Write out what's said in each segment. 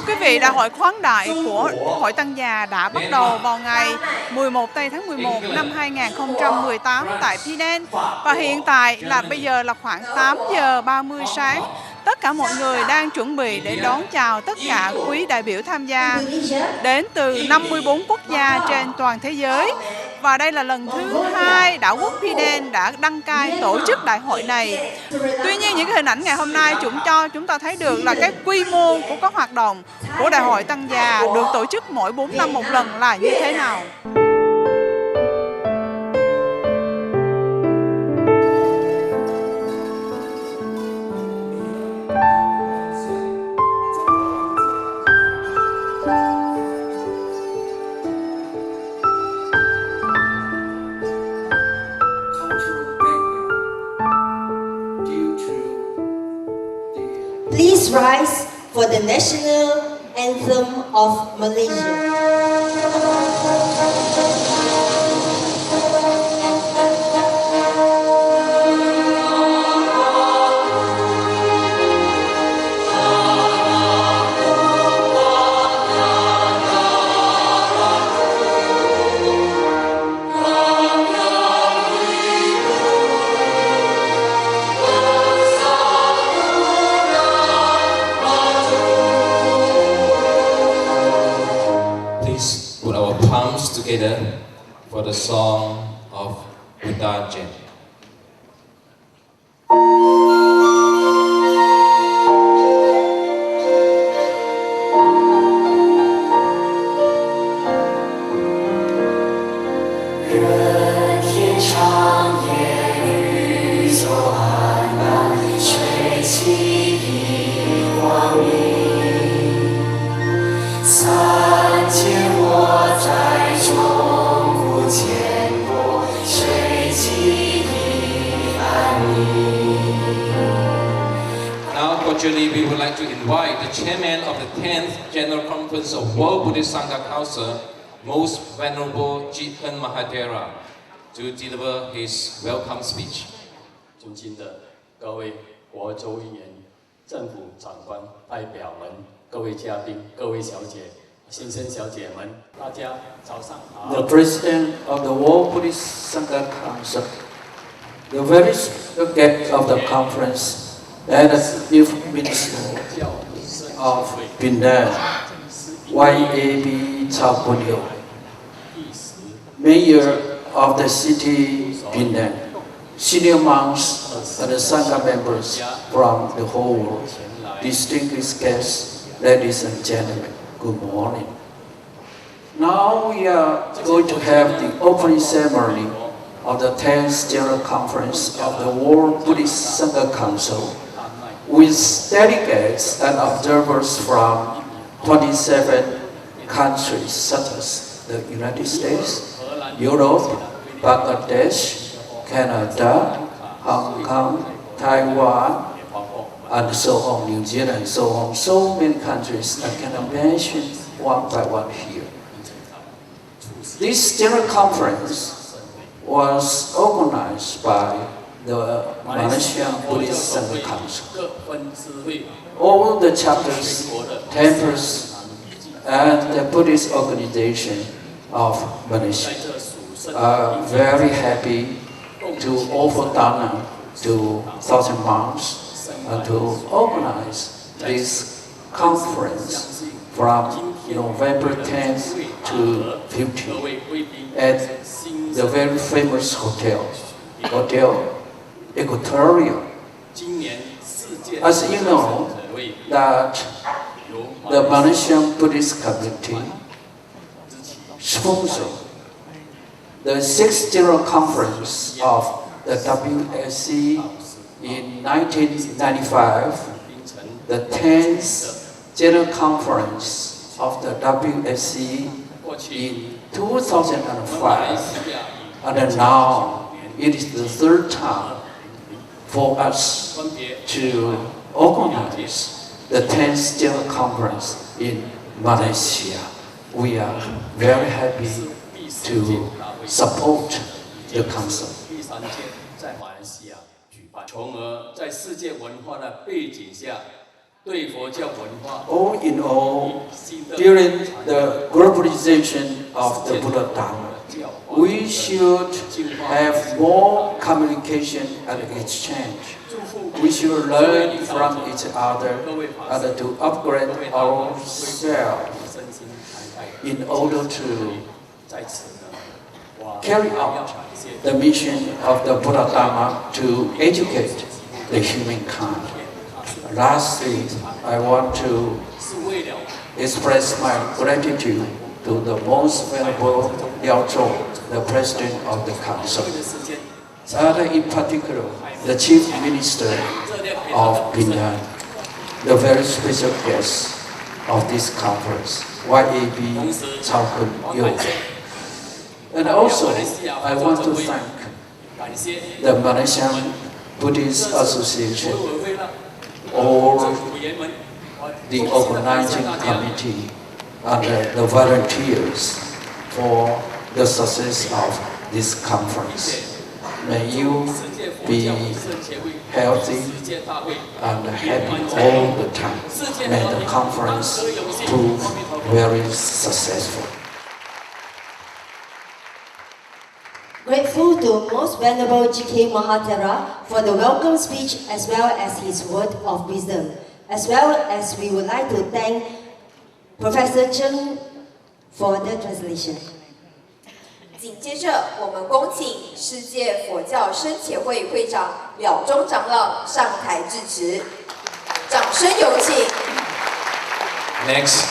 quý vị, Đại hội Khoáng Đại của Hội Tăng Già đã bắt đầu vào ngày 11 tây tháng 11 năm 2018 tại Penang. Và hiện tại là bây giờ là khoảng 8 giờ 30 sáng. Tất cả mọi người đang chuẩn bị để đón chào tất cả quý đại biểu tham gia đến từ 54 quốc gia trên toàn thế giới. Và đây là lần thứ 2 đảo quốc Penang đã đăng cai tổ chức đại hội này. Tuy nhiên những cái hình ảnh ngày hôm nay chúng ta thấy được là cái quy mô của các hoạt động của Đại hội Tăng Già được tổ chức mỗi 4 năm một lần là như thế nào. Please rise for the national anthem of Malaysia. Together for the song of Buddha Jen. Actually, we would like to invite the chairman of the 10th General Conference of World Buddhist Sangha Council, Most Venerable Jithan Mahathira, to deliver his welcome speech. 尊敬的各位国州议员、政府长官、代表们、各位嘉宾、各位小姐、先生小姐们，大家早上好。 The President of the World Buddhist Sangha Council, the various guests of the conference, and the Chief Minister of Penang, Y.A.B. Chapunyo, Mayor of the city Penang, senior monks and the Sangha members from the whole world, distinguished guests, ladies and gentlemen, good morning. Now we are going to have the opening ceremony of the 10th General Conference of the World Buddhist Sangha Council, with delegates and observers from 27 countries such as the United States, Europe, Bangladesh, Canada, Hong Kong, Taiwan, and so on, New Zealand, and so on. So many countries I cannot mention one by one here. This General Conference was organized by the Malaysia Buddhist Sangha Council. All the chapters, temples, and the Buddhist organization of Malaysia are very happy to offer dana to thousand monks and to organize this conference from November 10th to 15th at the very famous Hotel Equatorial. As you know, that the Malaysian Buddhist community sponsored the 6th General Conference of the WSC in 1995, the 10th General Conference of the WSC in 2005, and now it is the third time for us to organize the 10th General Conference in Malaysia. We are very happy to support the council. 第3届在马来西亚举办，从而在世界文化的背景下，对佛教文化 All in all, 新的 during the globalization of the Buddha Dharma, 教 we should have more communication and exchange. We should learn from each other and to upgrade ourselves 身心涵盖， in order to 在此呢，我 carry 要 out 感谢 the mission of the Buddha Dharma to educate the humankind. Lastly, I want to 是为了 express my gratitude to the most venerable Liao Zhong, the President of the Council, 这个时间 and in particular, the Chief Minister of Penang, the very special guest of this conference, YAB Cao Kun Yo. And also, I want to thank 感谢 the Malaysian Buddhist Association 委员会了， or 委员们， the organizing committee and the volunteers for the success of this conference. May you 世界佛 be 教圣协会 healthy 世界大会 and happy all the time. May the conference prove very successful. Grateful to Most Venerable G.K. Mahathera for the welcome speech as well as his word of wisdom. As well as we would like to thank Professor Chương for the translation. 紧接着，我们恭请世界佛教深协会会长了中长老上台致辞，掌声有请。 Next,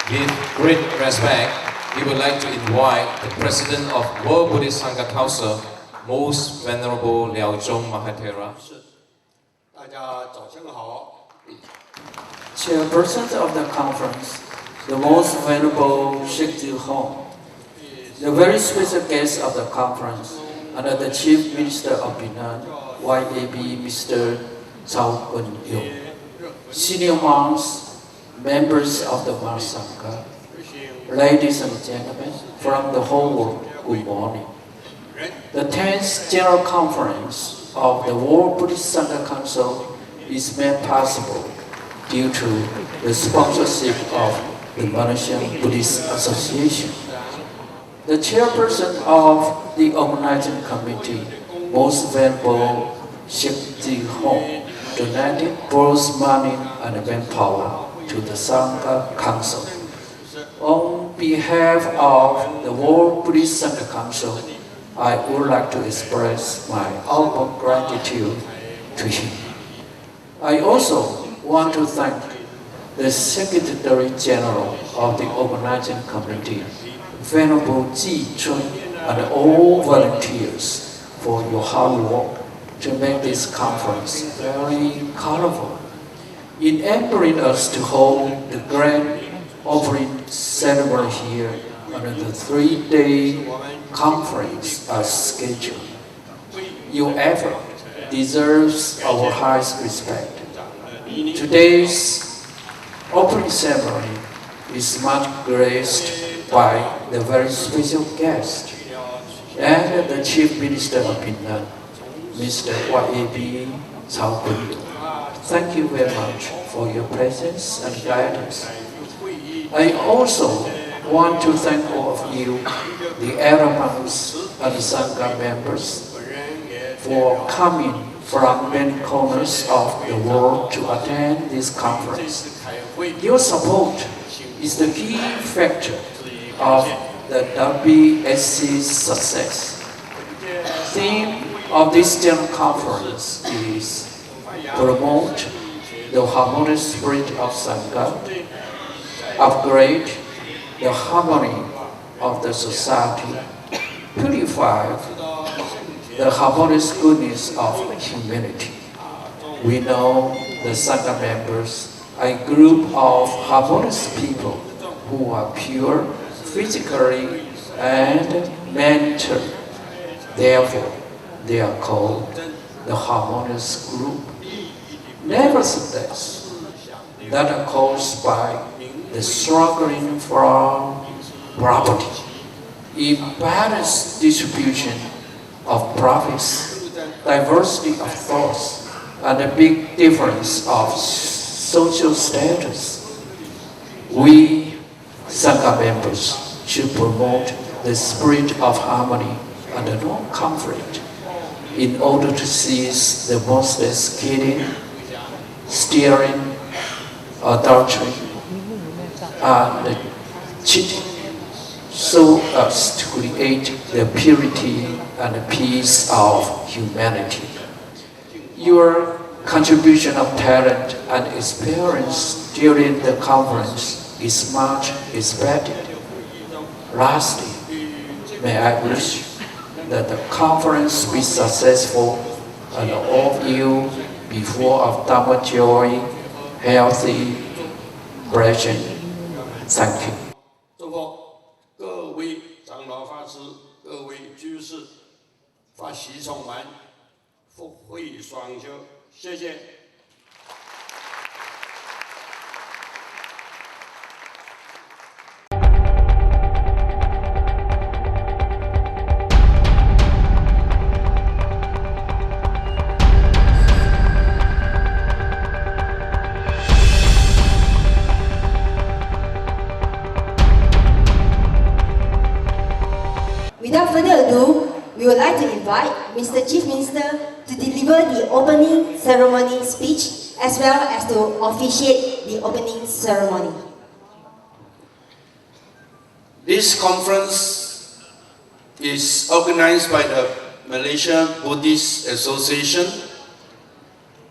with great respect, we would like to invite the President of World Buddhist Sangha Council, Most Venerable Liao Zhong Mahathera. 大家早上好。 Chairperson of the conference, the most venerable Sheikh Ji Hong, the very special guest of the conference, and the Chief Minister of Penang, YAB Mr. Cao Kun Yo, senior monks, members of the Mahasangha, ladies and gentlemen from the whole world, good morning. The 10th General Conference of the World Buddhist Sangha Council is made possible due to the sponsorship of the Malaysian Buddhist Association. The chairperson of the organizing committee, Most Venerable Sheikh Ji Hong, donated both money and manpower to the Sangha Council. On behalf of the World Buddhist Sangha Council, I would like to express my utmost gratitude to him. I also want to thank the Secretary General of the organizing committee, Venerable Ji Chun, and all volunteers for your hard work to make this conference very colorful, enabling us to hold the grand opening ceremony here under the 3-day conference as scheduled. Your effort deserves our highest respect. Today's opening ceremony is much graced by the very special guest and the Chief Minister of Penang, Mr. YAB Cao Kun Yo. Thank you very much for your presence and guidance. I also want to thank all of you, the elder monks and Sangha members, for coming from many corners of the world to attend this conference. Your support is the key factor of the WSC's success. The theme of this general conference is promote the harmonious spirit of Sangha, upgrade the harmony of the society, purify the harmonious goodness of humanity. We know the Sangha members are a group of harmonious people who are pure physically and mentally. Therefore, they are called the harmonious group. Nevertheless, that are caused by the struggling for property, imbalanced distribution of profits, diversity of thoughts, and a big difference of social status. We Sangha members should promote the spirit of harmony and non-conflict in order to cease the monstrous killing, stealing, adultery, and cheating, so as to create the purity and peace of humanity. Your contribution of talent and experience during the conference is much respected. Lastly, may I wish that the conference be successful and all of you be full of Dhamma joy, healthy, blessing. Thank you. 祝福各位长老法师、各位居士，法喜充满，福慧双修，谢谢。Without further ado, we would like to invite Mr. Chief Minister to deliver the opening ceremony speech as well as to officiate the opening ceremony. This conference is organized by the Malaysia Buddhist Association,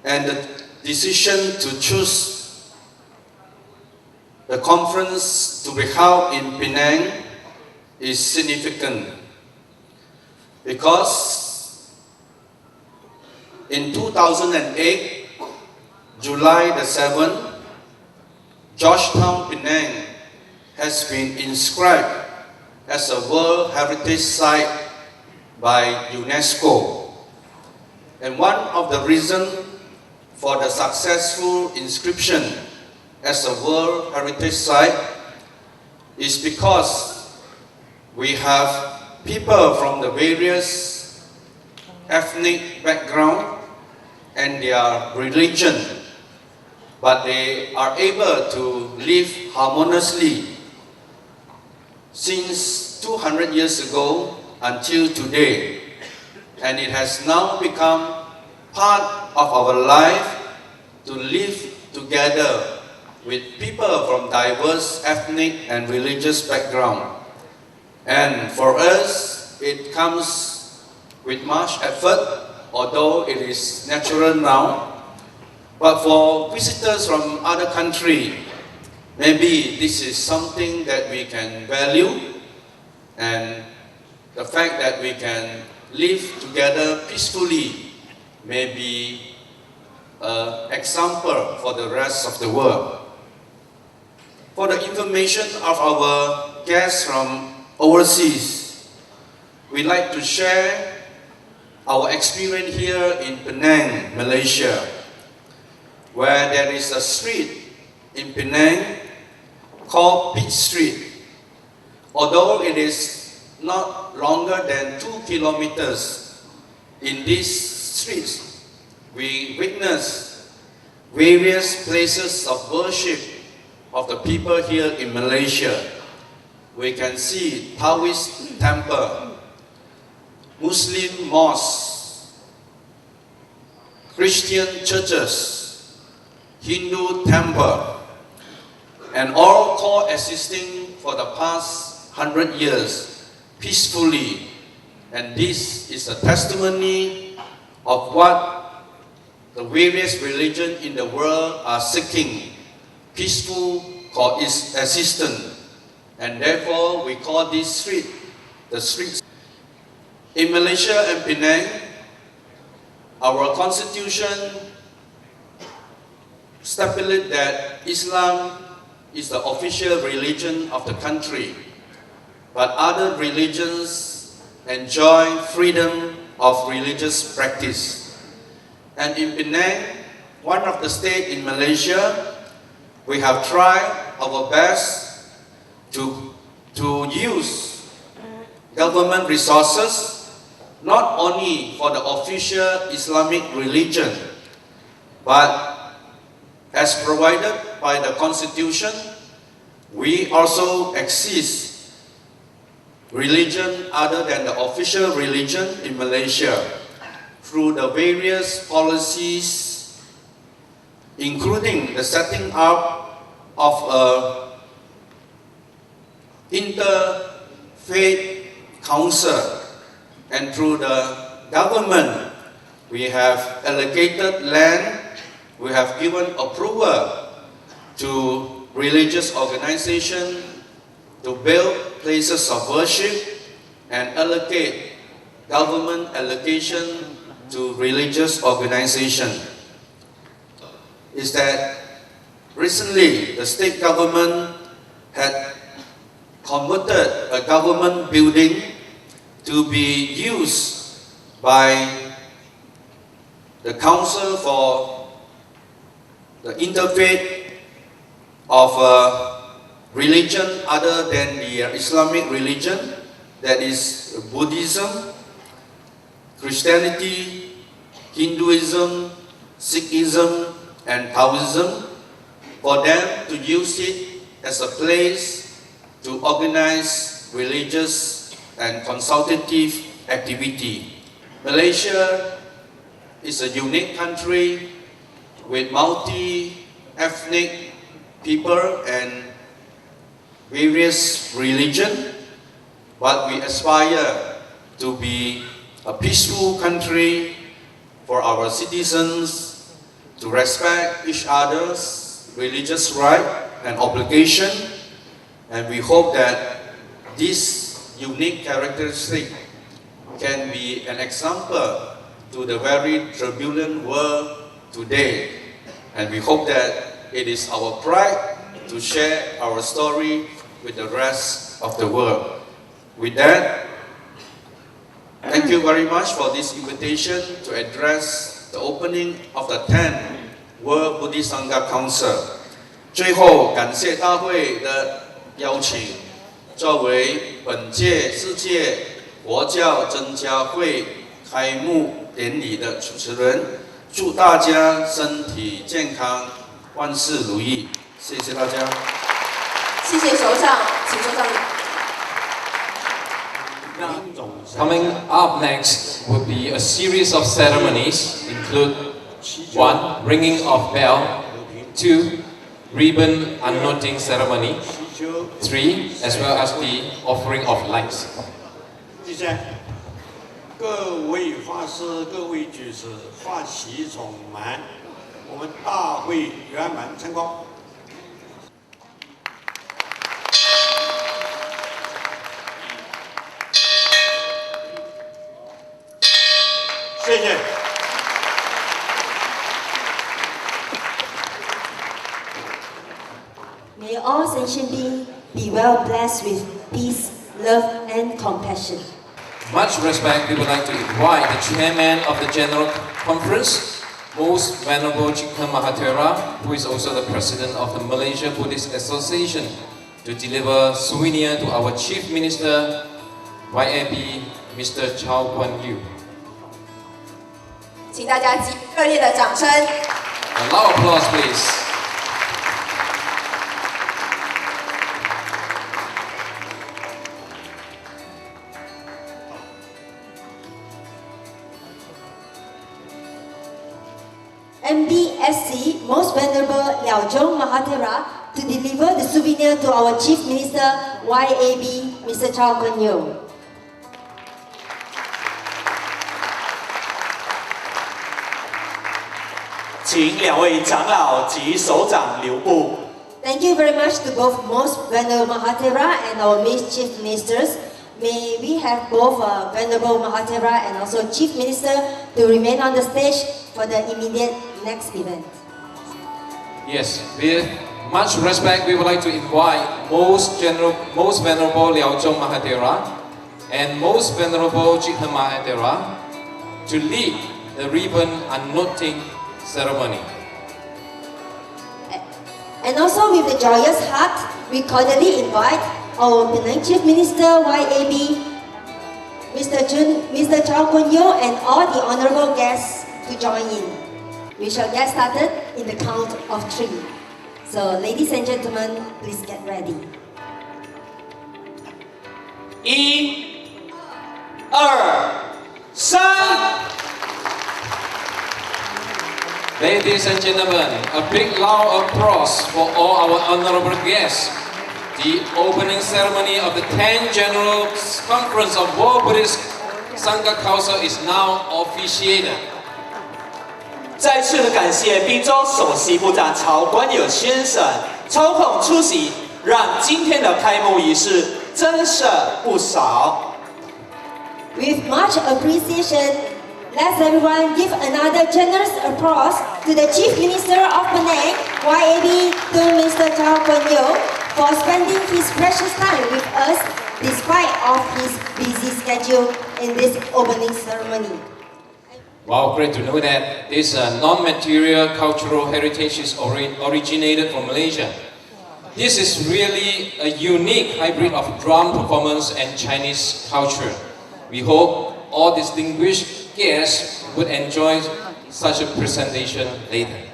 and the decision to choose the conference to be held in Penang is significant because in 2008, July the 7th, Georgetown, Penang has been inscribed as a World Heritage Site by UNESCO. And one of the reasons for the successful inscription as a World Heritage Site is because we have people from the various ethnic background and their religion, but they are able to live harmoniously since 200 years ago until today. And it has now become part of our life to live together with people from diverse ethnic and religious background. And for us, it comes with much effort, although it is natural now. But for visitors from other countries, maybe this is something that we can value, and the fact that we can live together peacefully may be an example for the rest of the world. For the information of our guests from overseas, we'd like to share our experience here in Penang, Malaysia, where there is a street in Penang called Peach Street. Although it is not longer than 2 kilometers, in these streets we witness various places of worship of the people here in Malaysia. We can see Taoist temple, Muslim mosques, Christian churches, Hindu temple, and all coexisting for the past 100 years peacefully. And this is a testimony of what the various religions in the world are seeking, peaceful coexistence. And therefore we call this street the street. In Malaysia and Penang, our constitution stipulates that Islam is the official religion of the country, but other religions enjoy freedom of religious practice. And in Penang, one of the states in Malaysia, we have tried our best to use government resources not only for the official Islamic religion, but as provided by the Constitution, we also exist religion other than the official religion in Malaysia through the various policies, including the setting up of a interfaith council, and through the government we have allocated land, we have given approval to religious organizations to build places of worship and allocate government allocation to religious organizations. Is that recently the state government had converted a government building to be used by the Council for the Interfaith of religion other than the Islamic religion, that is Buddhism, Christianity, Hinduism, Sikhism, and Taoism, for them to use it as a place to organize religious and consultative activity. Malaysia is a unique country with multi-ethnic people and various religions, but we aspire to be a peaceful country for our citizens to respect each other's religious right and obligation, and we hope that this unique characteristic can be an example to the very turbulent world today, and we hope that it is our pride to share our story with the rest of the world. With that, thank you very much for this invitation to address the opening of the 10th World Buddhist Sangha Council. 最后，感谢大会的邀请，作为本届世界佛教增加会开幕典礼的主持人，祝大家身体健康，万事如意。谢谢大家。谢谢首长，请首长。 Coming up next would be a series of ceremonies, include 1. Ringing of bell, 2. Ribbon unknoting ceremony, 3. As well as the offering of lights. 第三，各位法师、各位居士，法喜充满，我们大会圆满成功。谢谢。 May all sentient beings be well blessed with peace, love, and compassion. Much respect, we would like to invite the chairman of the General Conference, Most Venerable Chikhan Mahathera, who is also the president of the Malaysia Buddhist Association, to deliver souvenir to our Chief Minister, YAB, Mr. Chow Kuan Yew. 请大家给予热烈的掌声。 A loud applause, please. MBSC Most Venerable Liao Zhong Mahathera to deliver the souvenir to our Chief Minister YAB, Mr. Chow Kuan Yew. 请两位长老及首长留步。 Thank you very much to both Most Venerable Mahathera and our Chief Ministers. May we have both Venerable Mahathera and also Chief Minister to remain on the stage for the immediate next event. Yes, with much respect, we would like to invite Most Venerable Liao Zhong Mahathera and Most Venerable Chikhan Mahathera to lead the ribbon unknoting ceremony. And also with a joyous heart, we cordially invite our Penang Chief Minister YAB, Mr. Chow Kuan Yew, and all the honorable guests to join in. We shall get started in the count of 3. So, ladies and gentlemen, please get ready. 1、2、3。 Ladies and gentlemen, a big round of applause for all our honorable guests. The opening ceremony of the 10th General Conference of World Buddhist Sangha Council is now officiated. 再次的感谢滨州首席部长曹观友先生抽空出席，让今天的开幕仪式增色不少。 With much appreciation, let's everyone give another generous applause to the Chief Minister of Penang, YAB, to Mr. Chao Kuan-yew, for spending his precious time with us despite of his busy schedule in this opening ceremony. Wow, great to know that this non-material cultural heritage is originated from Malaysia. This is really a unique hybrid of drum performance and Chinese culture. We hope all distinguished guests would enjoy such a presentation later.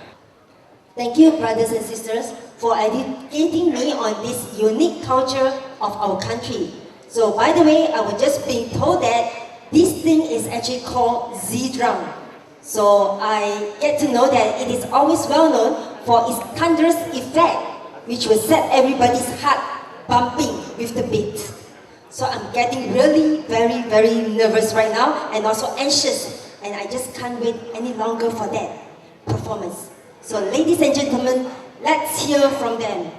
Thank you, brothers and sisters, for educating me on this unique culture of our country. So, by the way, I was just being told that this thing is actually called Z-drum. So, I get to know that it is always well known for its thunderous effect, which will set everybody's heart bumping with the beat. So, I'm getting really very, very nervous right now and also anxious. And I just can't wait any longer for that performance. So, ladies and gentlemen, let's hear from them.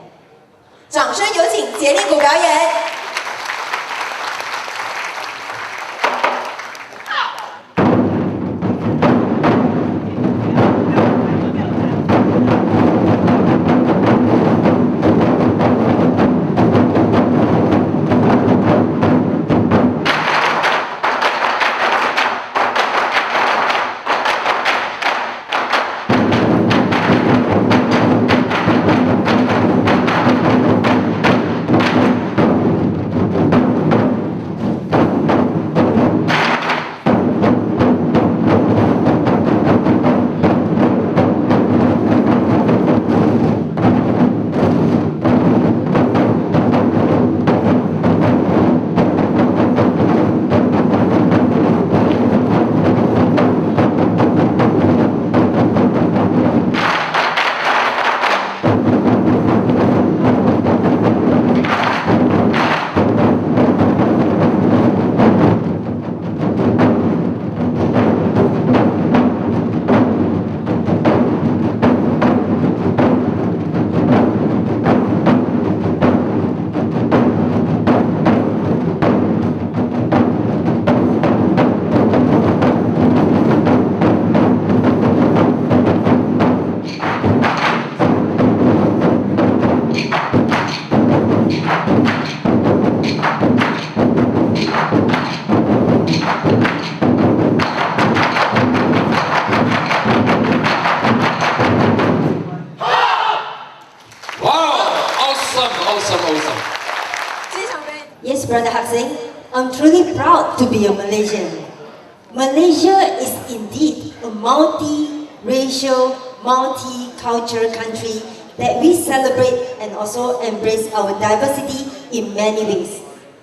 掌声有请节令鼓表演。 Yes, Brother Haksing, I'm truly proud to be a Malaysian. Malaysia is indeed a multi-racial, multi-cultural country that we celebrate and also embrace our diversity in many ways.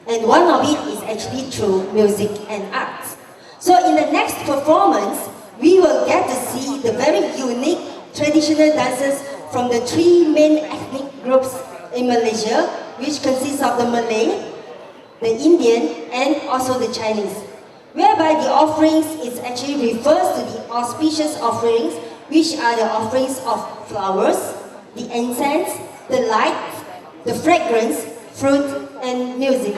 And one of it is actually through music and arts. So in the next performance, we will get to see the very unique traditional dances from the 3 main ethnic groups in Malaysia, which consists of the Malay, the Indian, and also the Chinese. Whereby the offerings is actually refers to the auspicious offerings, which are the offerings of flowers, the incense, the light, the fragrance, fruit, and music.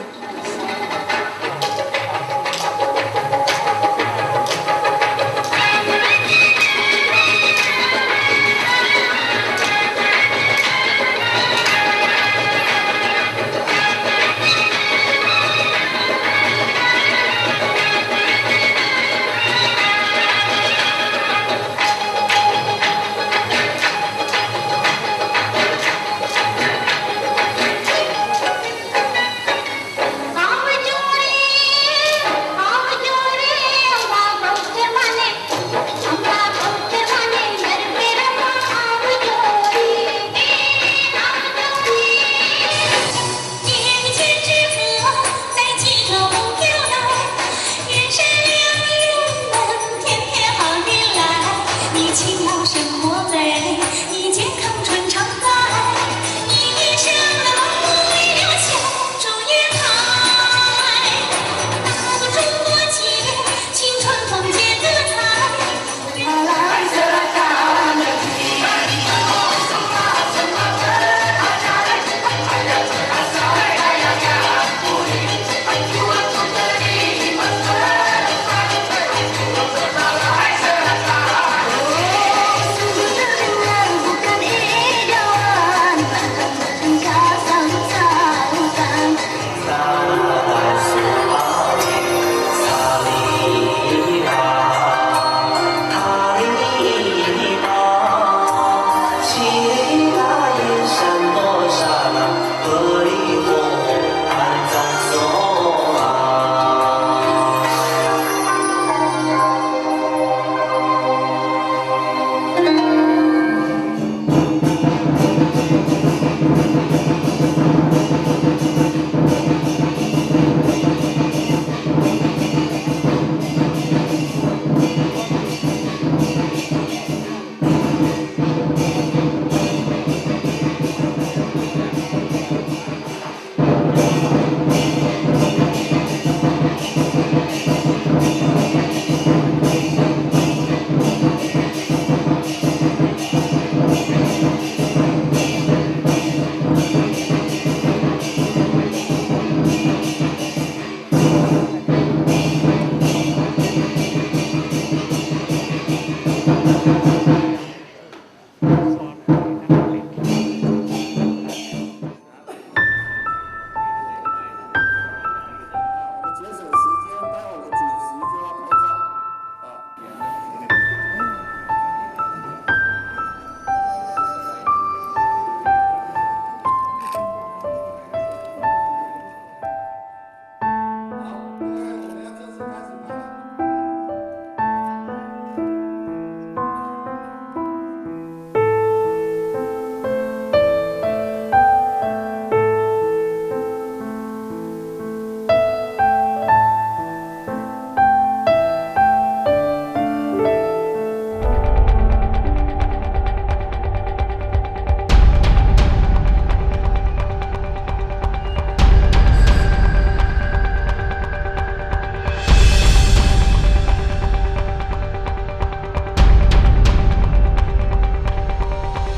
Thank you.